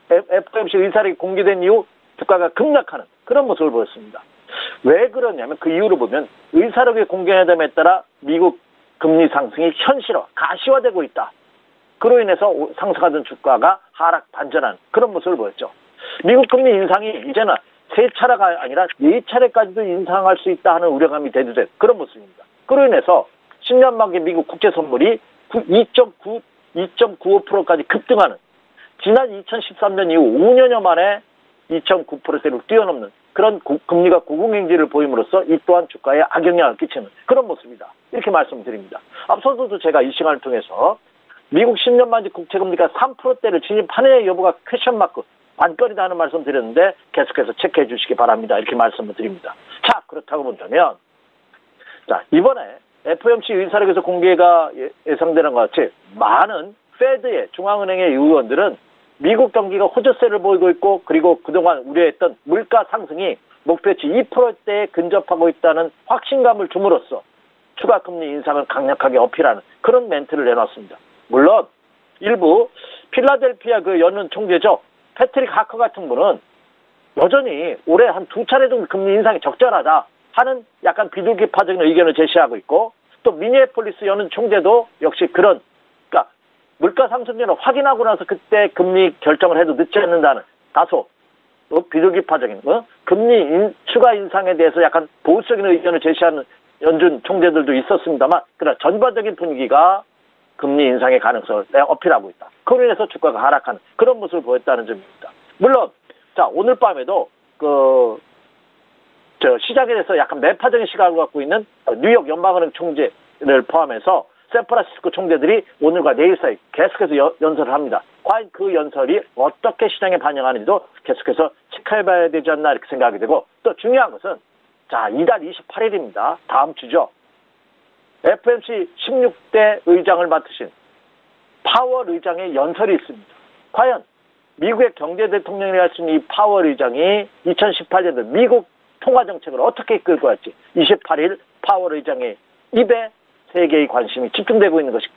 FOMC 의사록이 공개된 이후 주가가 급락하는 그런 모습을 보였습니다. 왜 그러냐면 그 이유를 보면 의사록이 공개됨에 따라 미국 금리 상승이 현실화, 가시화되고 있다. 그로 인해서 상승하던 주가가 하락 반전하는 그런 모습을 보였죠. 미국 금리 인상이 이제는 3차례가 아니라 4차례까지도 인상할 수 있다 하는 우려감이 대두된 그런 모습입니다. 그로 인해서 10년 만기 미국 국채 선물이 2.95%까지 급등하는 지난 2013년 이후 5년여 만에 2.9%대를 뛰어넘는 그런 금리가 고공행진을 보임으로써 이 또한 주가에 악영향을 끼치는 그런 모습이다. 이렇게 말씀드립니다. 앞서서도 제가 이 시간을 통해서 미국 10년 만기 국채금리가 3%대를 진입하느냐의 여부가 퀘션마크 관건이다 하는 말씀 드렸는데 계속해서 체크해 주시기 바랍니다. 이렇게 말씀을 드립니다. 자, 그렇다고 본다면 자, 이번에 FOMC 의사록에서 공개가 예상되는 것 같이 많은 페드의 중앙은행의 의원들은 미국 경기가 호조세를 보이고 있고 그리고 그동안 우려했던 물가 상승이 목표치 2%대에 근접하고 있다는 확신감을 줌으로써 추가 금리 인상을 강력하게 어필하는 그런 멘트를 내놨습니다. 물론 일부 필라델피아 그 연은 총재죠. 패트릭 하커 같은 분은 여전히 올해 한 2차례 정도 금리 인상이 적절하다 하는 약간 비둘기파적인 의견을 제시하고 있고 또 미니애폴리스 연은 총재도 역시 그런 그러니까 물가 상승률을 확인하고 나서 그때 금리 결정을 해도 늦지 않는다는 다소 비둘기파적인 금리 추가 인상에 대해서 약간 보수적인 의견을 제시하는 연준 총재들도 있었습니다만 그러나 전반적인 분위기가 금리 인상의 가능성을 어필하고 있다. 그로 인해서 주가가 하락하는 그런 모습을 보였다는 점입니다. 물론 자 오늘 밤에도 시장에 대해서 약간 매파적인 시각을 갖고 있는 뉴욕 연방은행 총재를 포함해서 샌프란시스코 총재들이 오늘과 내일 사이 계속해서 연설을 합니다. 과연 그 연설이 어떻게 시장에 반영하는지도 계속해서 체크해봐야 되지 않나 이렇게 생각이 되고 또 중요한 것은 자 이달 28일입니다. 다음 주죠. FOMC 16대 의장을 맡으신 파월 의장의 연설이 있습니다. 과연 미국의 경제 대통령이 할 수 있는 이 파월 의장이 2018년도 미국 통화정책을 어떻게 이끌고 갈지 28일 파월 의장의 입에 세계의 관심이 집중되고 있는 것이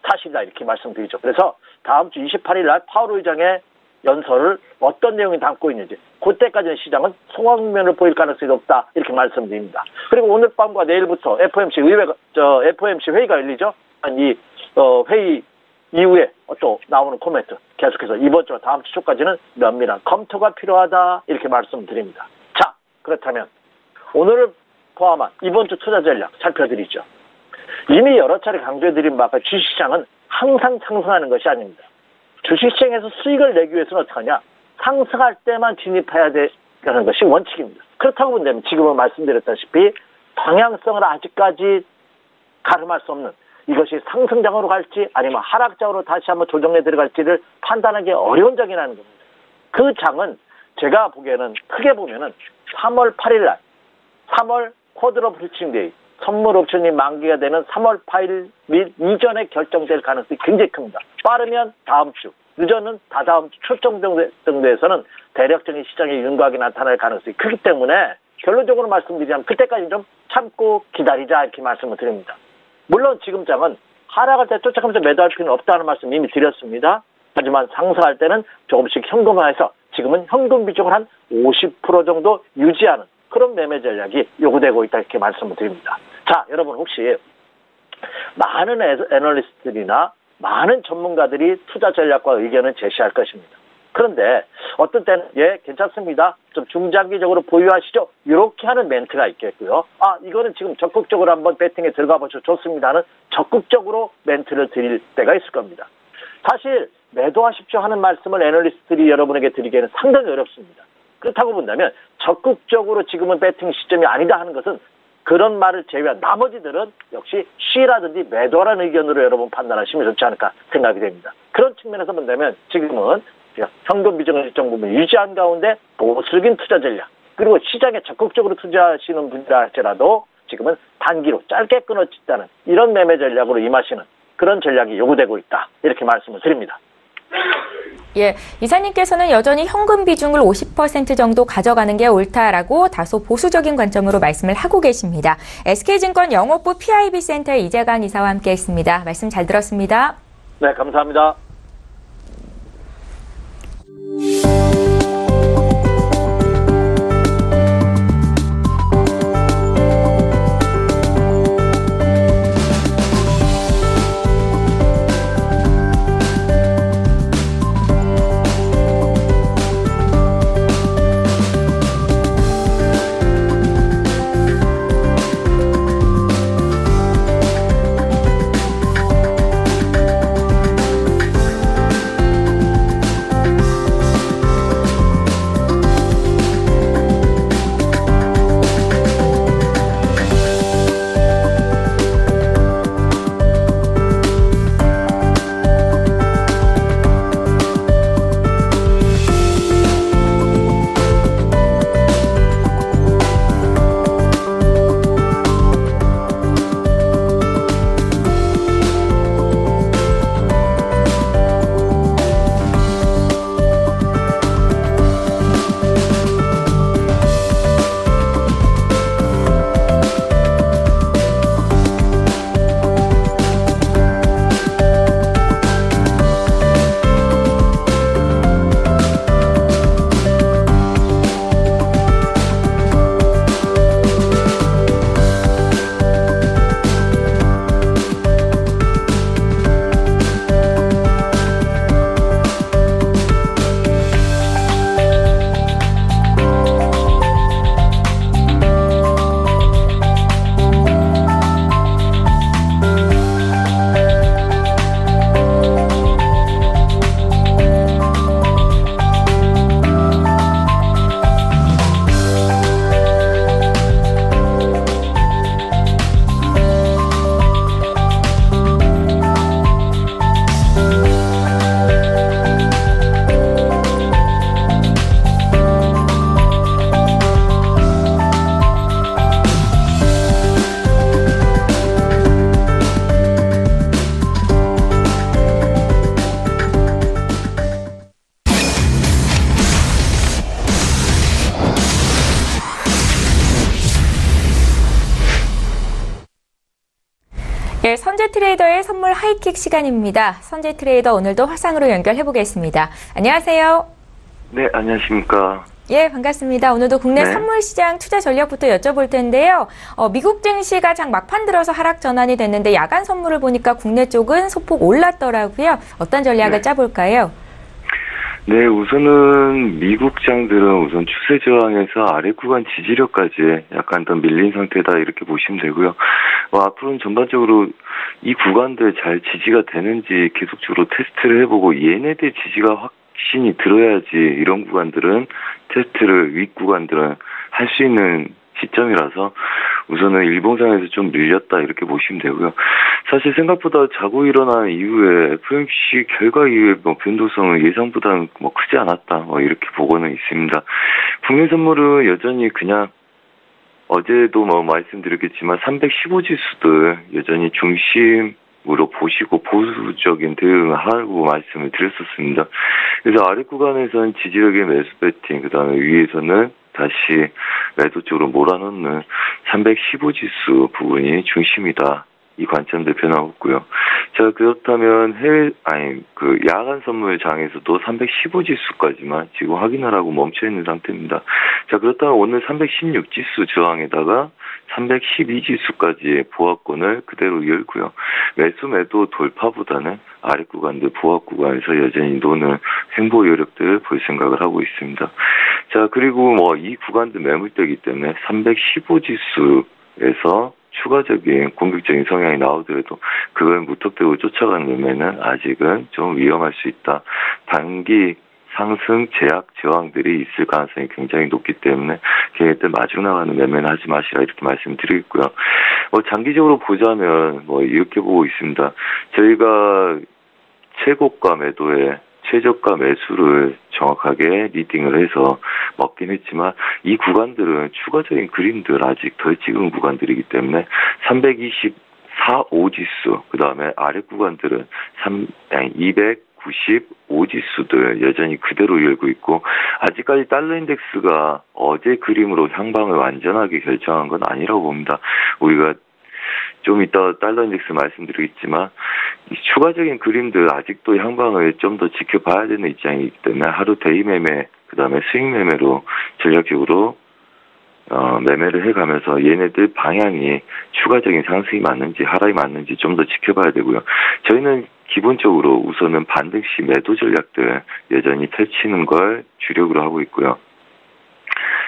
사실이다 이렇게 말씀드리죠. 그래서 다음 주 28일 날 파월 의장의 연설을 어떤 내용이 담고 있는지 그때까지는 시장은 소강면을 보일 가능성이 높다 이렇게 말씀드립니다. 그리고 오늘 밤과 내일부터 FOMC 회의가 열리죠. 이 회의 이후에 또 나오는 코멘트 계속해서 이번 주와 다음 주 초까지는 면밀한 검토가 필요하다 이렇게 말씀드립니다. 자 그렇다면 오늘을 포함한 이번 주 투자 전략 살펴드리죠. 이미 여러 차례 강조해드린 바가 주식시장은 항상 상승하는 것이 아닙니다. 주식시장에서 수익을 내기 위해서는 어떻게 하냐? 상승할 때만 진입해야 되는 것이 원칙입니다. 그렇다고 본다면 지금은 말씀드렸다시피 방향성을 아직까지 가름할 수 없는 이것이 상승장으로 갈지 아니면 하락장으로 다시 한번 조정에 들어갈지를 판단하기 어려운 장이라는 겁니다. 그 장은 제가 보기에는 크게 보면은 3월 8일 날 3월 쿼드러플 칭데이 선물 옵션이 만기가 되는 3월 8일 및 이전에 결정될 가능성이 굉장히 큽니다. 빠르면 다음 주, 늦어는 다다음 주 초점 정도에서는 대략적인 시장의 윤곽이 나타날 가능성이 크기 때문에 결론적으로 말씀드리자면 그때까지 좀 참고 기다리자 이렇게 말씀을 드립니다. 물론 지금 장은 하락할 때 쫓아가면서 매도할 필요는 없다는 말씀 이미 드렸습니다. 하지만 상승할 때는 조금씩 현금화해서 지금은 현금 비중을 한 50% 정도 유지하는 그런 매매 전략이 요구되고 있다 이렇게 말씀을 드립니다. 자, 여러분 혹시 많은 애널리스트들이나 많은 전문가들이 투자 전략과 의견을 제시할 것입니다. 그런데 어떤 때는 괜찮습니다. 좀 중장기적으로 보유하시죠. 이렇게 하는 멘트가 있겠고요. 이거는 지금 적극적으로 한번 배팅에 들어가 보셔도 좋습니다 하는 적극적으로 멘트를 드릴 때가 있을 겁니다. 사실 매도하십시오 하는 말씀을 애널리스트들이 여러분에게 드리기에는 상당히 어렵습니다. 그렇다고 본다면 적극적으로 지금은 배팅 시점이 아니다 하는 것은 그런 말을 제외한 나머지들은 역시 쉬라든지 매도하라는 의견으로 여러분 판단하시면 좋지 않을까 생각이 됩니다. 그런 측면에서 본다면 지금은 현금 비중을 일정 부분 유지한 가운데 보수적인 투자 전략 그리고 시장에 적극적으로 투자하시는 분이라 할지라도 지금은 단기로 짧게 끊어진다는 이런 매매 전략으로 임하시는 그런 전략이 요구되고 있다. 이렇게 말씀을 드립니다. 예, 이사님께서는 여전히 현금 비중을 50% 정도 가져가는 게 옳다라고 다소 보수적인 관점으로 말씀을 하고 계십니다. SK증권 영업부 PIB센터의 이재강 이사와 함께했습니다. 말씀 잘 들었습니다. 네, 감사합니다. 예, 선재 트레이더의 선물 하이킥 시간입니다. 선재 트레이더 오늘도 화상으로 연결해 보겠습니다. 안녕하세요. 네, 안녕하십니까. 예, 반갑습니다. 오늘도 국내 네. 선물 시장 투자 전략부터 여쭤볼 텐데요. 미국 증시가 장 막판 들어서 하락 전환이 됐는데 야간 선물을 보니까 국내 쪽은 소폭 올랐더라고요. 어떤 전략을 네. 짜볼까요? 네, 우선은 미국 장들은 우선 추세 저항에서 아래 구간 지지력까지 약간 더 밀린 상태다 이렇게 보시면 되고요. 앞으로는 전반적으로 이 구간들 잘 지지가 되는지 계속적으로 테스트를 해보고 얘네들 지지가 확신이 들어야지 이런 구간들은 테스트를 윗 구간들은 할 수 있는 시점이라서 우선은 일봉상에서 좀 밀렸다 이렇게 보시면 되고요. 사실 생각보다 자고 일어난 이후에 FOMC 결과 이후에 변동성은 예상보다는 크지 않았다 이렇게 보고는 있습니다. 국내 선물은 여전히 그냥 어제도 말씀드렸겠지만 315 지수들 여전히 중심으로 보시고 보수적인 대응을 하고 말씀을 드렸었습니다. 그래서 아래 구간에서는 지지력의 매수 배팅, 그 다음에 위에서는 다시 매도 쪽으로 몰아넣는 315 지수 부분이 중심이다. 이 관점도 변화없고요. 자, 그렇다면 야간 선물 장에서도 315 지수까지만 지금 확인하라고 멈춰 있는 상태입니다. 자, 그렇다면 오늘 316 지수 저항에다가 312 지수까지 보합권을 그대로 열고요. 매수 매도 돌파보다는 아래 구간들 보합 구간에서 여전히 노는 횡보 여력들을 볼 생각을 하고 있습니다. 자, 그리고 이 구간들 매물대이기 때문에 315 지수에서 추가적인 공격적인 성향이 나오더라도 그걸 무턱대고 쫓아가는 매매는 아직은 좀 위험할 수 있다. 단기 상승 제약 저항들이 있을 가능성이 굉장히 높기 때문에 걔네들 마중 나가는 매매는 하지 마시라 이렇게 말씀드리겠고요. 장기적으로 보자면 이렇게 보고 있습니다. 저희가 최고가 매도에 최저가 매수를 정확하게 리딩을 해서 먹긴 했지만 이 구간들은 추가적인 그림들 아직 덜 찍은 구간들이기 때문에 295지수, 그 다음에 아래 구간들은 295지수들 여전히 그대로 열고 있고, 아직까지 달러 인덱스가 어제 그림으로 향방을 완전하게 결정한 건 아니라고 봅니다. 우리가 좀 이따 달러 인덱스 말씀드리겠지만, 이 추가적인 그림들 아직도 향방을 좀 더 지켜봐야 되는 입장이기 때문에 하루 데이 매매, 그 다음에 스윙 매매로 전략적으로 매매를 해가면서 얘네들 방향이 추가적인 상승이 맞는지 하락이 맞는지 좀 더 지켜봐야 되고요. 저희는 기본적으로 우선은 반등 시 매도 전략들 여전히 펼치는 걸 주력으로 하고 있고요.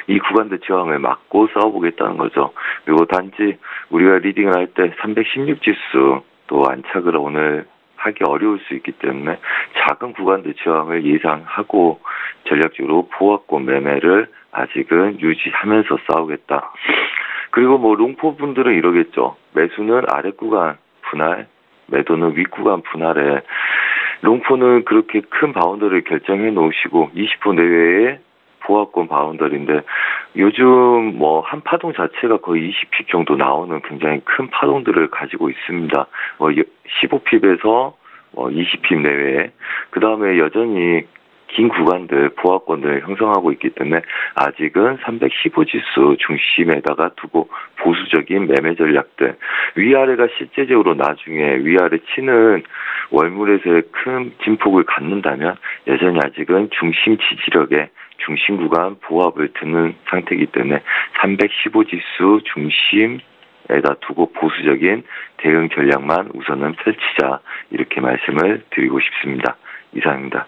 이 구간들 저항을 막고 싸워보겠다는 거죠. 그리고 단지 우리가 리딩을 할 때 316지수 또 안착을 오늘 하기 어려울 수 있기 때문에 작은 구간들 저항을 예상하고 전략적으로 보합권 매매를 아직은 유지하면서 싸우겠다. 그리고 뭐 롱포 분들은 이러겠죠. 매수는 아래 구간 분할, 매도는 윗 구간 분할에, 롱포는 그렇게 큰 바운더를 결정해 놓으시고 20% 내외의 보합권 바운더리인데, 요즘 뭐 한 파동 자체가 거의 20핍 정도 나오는 굉장히 큰 파동들을 가지고 있습니다. 15핍에서 20핍 내외에, 그 다음에 여전히 긴 구간들, 보합권들 형성하고 있기 때문에 아직은 315지수 중심에다가 두고 보수적인 매매 전략들, 위아래가 실제적으로 나중에 위아래 치는 월물에서의 큰 진폭을 갖는다면 여전히 아직은 중심 지지력에 중심 구간 보합을 드는 상태이기 때문에 315지수 중심에다 두고 보수적인 대응 전략만 우선은 펼치자, 이렇게 말씀을 드리고 싶습니다. 이상입니다.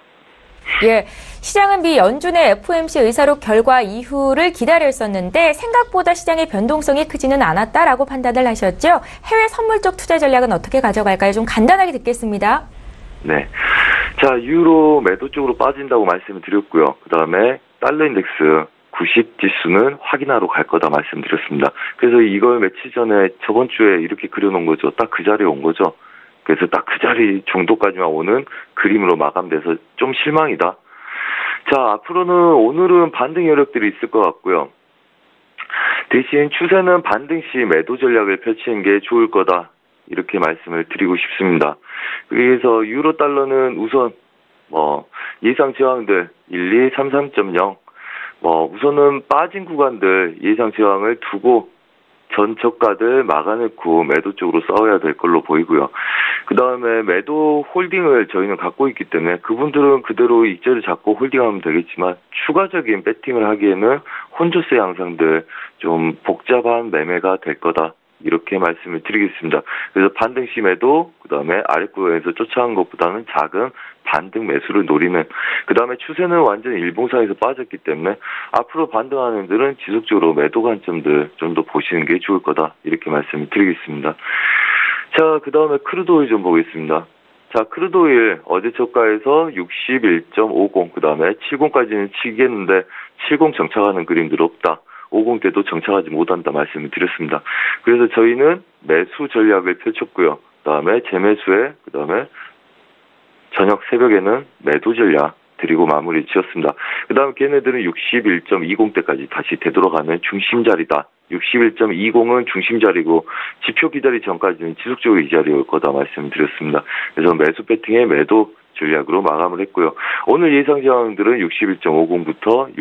예, 시장은 미 연준의 FOMC 의사록 결과 이후를 기다렸었는데 생각보다 시장의 변동성이 크지는 않았다라고 판단을 하셨죠. 해외 선물 쪽 투자 전략은 어떻게 가져갈까요? 좀 간단하게 듣겠습니다. 네. 자, 유로 매도 쪽으로 빠진다고 말씀을 드렸고요. 그 다음에 달러 인덱스 90 지수는 확인하러 갈 거다 말씀드렸습니다. 그래서 이걸 며칠 전에 저번 주에 이렇게 그려놓은 거죠. 딱 그 자리에 온 거죠. 그래서 딱 그 자리 정도까지만 오는 그림으로 마감돼서 좀 실망이다. 자, 앞으로는 오늘은 반등 여력들이 있을 것 같고요. 대신 추세는 반등 시 매도 전략을 펼치는 게 좋을 거다, 이렇게 말씀을 드리고 싶습니다. 그래서 유로 달러는 우선 예상 저항들 1233.0, 우선은 빠진 구간들 예상 저항을 두고 전 저가들 막아내고 매도 쪽으로 싸워야 될 걸로 보이고요. 그 다음에 매도 홀딩을 저희는 갖고 있기 때문에 그분들은 그대로 익절을 잡고 홀딩하면 되겠지만, 추가적인 배팅을 하기에는 혼조세 양상들 좀 복잡한 매매가 될 거다, 이렇게 말씀을 드리겠습니다. 그래서 반등 시 매도, 그 다음에 아랫구간에서 쫓아간 것보다는 작은 반등 매수를 노리는, 그 다음에 추세는 완전히 일봉상에서 빠졌기 때문에 앞으로 반등하는 애들은 지속적으로 매도 관점들 좀 더 보시는 게 좋을 거다, 이렇게 말씀을 드리겠습니다. 자, 그 다음에 크루드 오일 좀 보겠습니다. 자, 크루드 오일 어제 저가에서 61.50, 그 다음에 70까지는 치겠는데 70 정착하는 그림들 없다, 50 때도 정착하지 못한다 말씀을 드렸습니다. 그래서 저희는 매수 전략을 펼쳤고요. 그 다음에 재매수에, 그 다음에 저녁 새벽에는 매도 전략 드리고 마무리 지었습니다. 그 다음에 걔네들은 61.20대까지 다시 되돌아가는 중심자리다. 61.20은 중심자리고 지표 기다리 전까지는 지속적으로 이 자리에 올 거다 말씀드렸습니다. 그래서 매수 배팅에 매도 전략으로 마감을 했고요. 오늘 예상 저항들은 61.50부터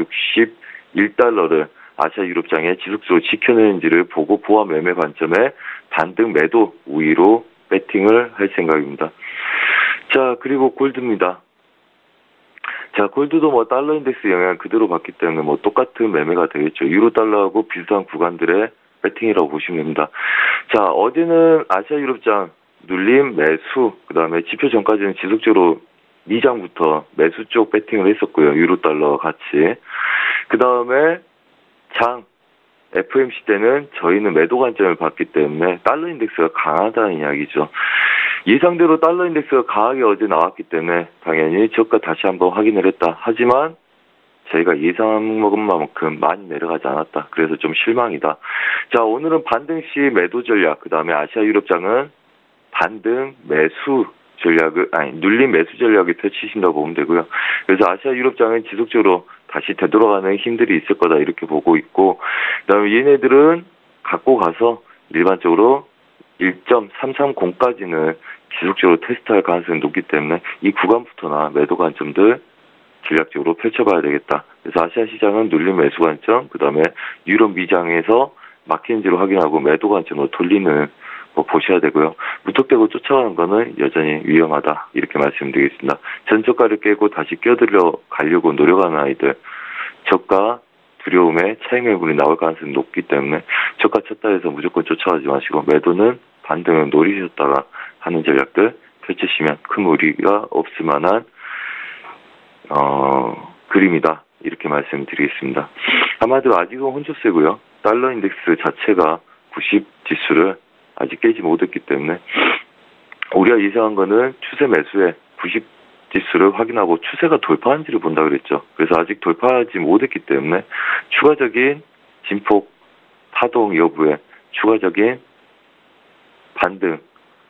61달러를 아시아 유럽장에 지속적으로 지켜내는지를 보고 보합 매매 관점에 반등 매도 우위로 배팅을 할 생각입니다. 자, 그리고 골드입니다. 자, 골드도 달러 인덱스 영향 그대로 받기 때문에 똑같은 매매가 되겠죠. 유로 달러하고 비슷한 구간들의 배팅이라고 보시면 됩니다. 자, 어제는 아시아 유럽장 눌림 매수, 그 다음에 지표 전까지는 지속적으로 미장부터 매수 쪽 배팅을 했었고요. 유로 달러 같이. 그 다음에 장 FOMC 때는 저희는 매도 관점을 봤기 때문에 달러 인덱스가 강하다는 이야기죠. 예상대로 달러 인덱스가 강하게 어제 나왔기 때문에 당연히 저가 다시 한번 확인을 했다. 하지만 저희가 예상한 것만큼 많이 내려가지 않았다. 그래서 좀 실망이다. 자, 오늘은 반등 시 매도 전략, 그 다음에 아시아 유럽장은 반등 매수 전략을, 눌림 매수 전략을 펼치신다고 보면 되고요. 그래서 아시아 유럽장은 지속적으로 다시 되돌아가는 힘들이 있을 거다, 이렇게 보고 있고, 그 다음에 얘네들은 갖고 가서 일반적으로 1.330까지는 지속적으로 테스트할 가능성이 높기 때문에 이 구간부터나 매도 관점들 전략적으로 펼쳐봐야 되겠다. 그래서 아시아 시장은 눌림 매수 관점, 그 다음에 유럽 미장에서 막힌지로 확인하고 매도 관점으로 돌리는 보셔야 되고요. 무턱대고 쫓아가는 거는 여전히 위험하다. 이렇게 말씀드리겠습니다. 전저가를 깨고 다시 끼어들려 가려고 노력하는 아이들, 저가 두려움에 차익 매물이 나올 가능성이 높기 때문에 저가 쳤다 해서 무조건 쫓아가지 마시고 매도는 반등을 노리셨다가 하는 전략들 펼치시면 큰 무리가 없을 만한 그림이다. 이렇게 말씀드리겠습니다. 아마도 아직은 혼조세고요. 달러 인덱스 자체가 90 지수를 아직 깨지 못했기 때문에 우리가 예상한 거는 추세 매수에 90 지수를 확인하고 추세가 돌파한지를 본다 그랬죠. 그래서 아직 돌파하지 못했기 때문에 추가적인 진폭 파동 여부에 추가적인 반등,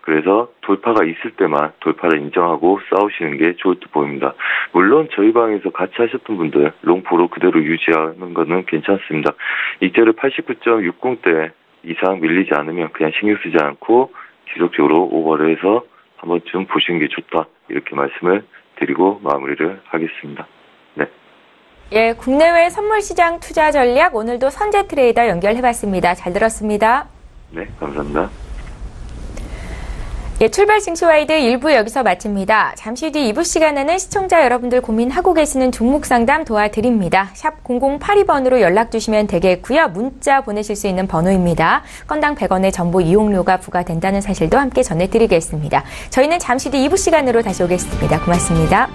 그래서 돌파가 있을 때만 돌파를 인정하고 싸우시는 게 좋을 듯 보입니다. 물론 저희 방에서 같이 하셨던 분들 롱포로 그대로 유지하는 거는 괜찮습니다. 이때를 89.60대 이상 밀리지 않으면 그냥 신경 쓰지 않고 지속적으로 오버를 해서 한 번쯤 보시는 게 좋다. 이렇게 말씀을 드리고 마무리를 하겠습니다. 네. 예, 국내외 선물시장 투자 전략 오늘도 선재 트레이더 연결해봤습니다. 잘 들었습니다. 네, 감사합니다. 예, 출발 싱시와이드 1부 여기서 마칩니다. 잠시 뒤 2부 시간에는 시청자 여러분들 고민하고 계시는 종목 상담 도와드립니다. 샵 0082번으로 연락 주시면 되겠고요. 문자 보내실 수 있는 번호입니다. 건당 100원의 정보 이용료가 부과된다는 사실도 함께 전해드리겠습니다. 저희는 잠시 뒤 2부 시간으로 다시 오겠습니다. 고맙습니다.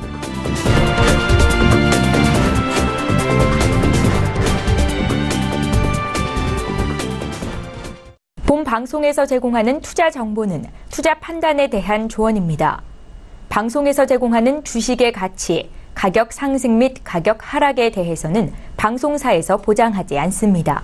본 방송에서 제공하는 투자 정보는 투자 판단에 대한 조언입니다. 방송에서 제공하는 주식의 가치, 가격 상승 및 가격 하락에 대해서는 방송사에서 보장하지 않습니다.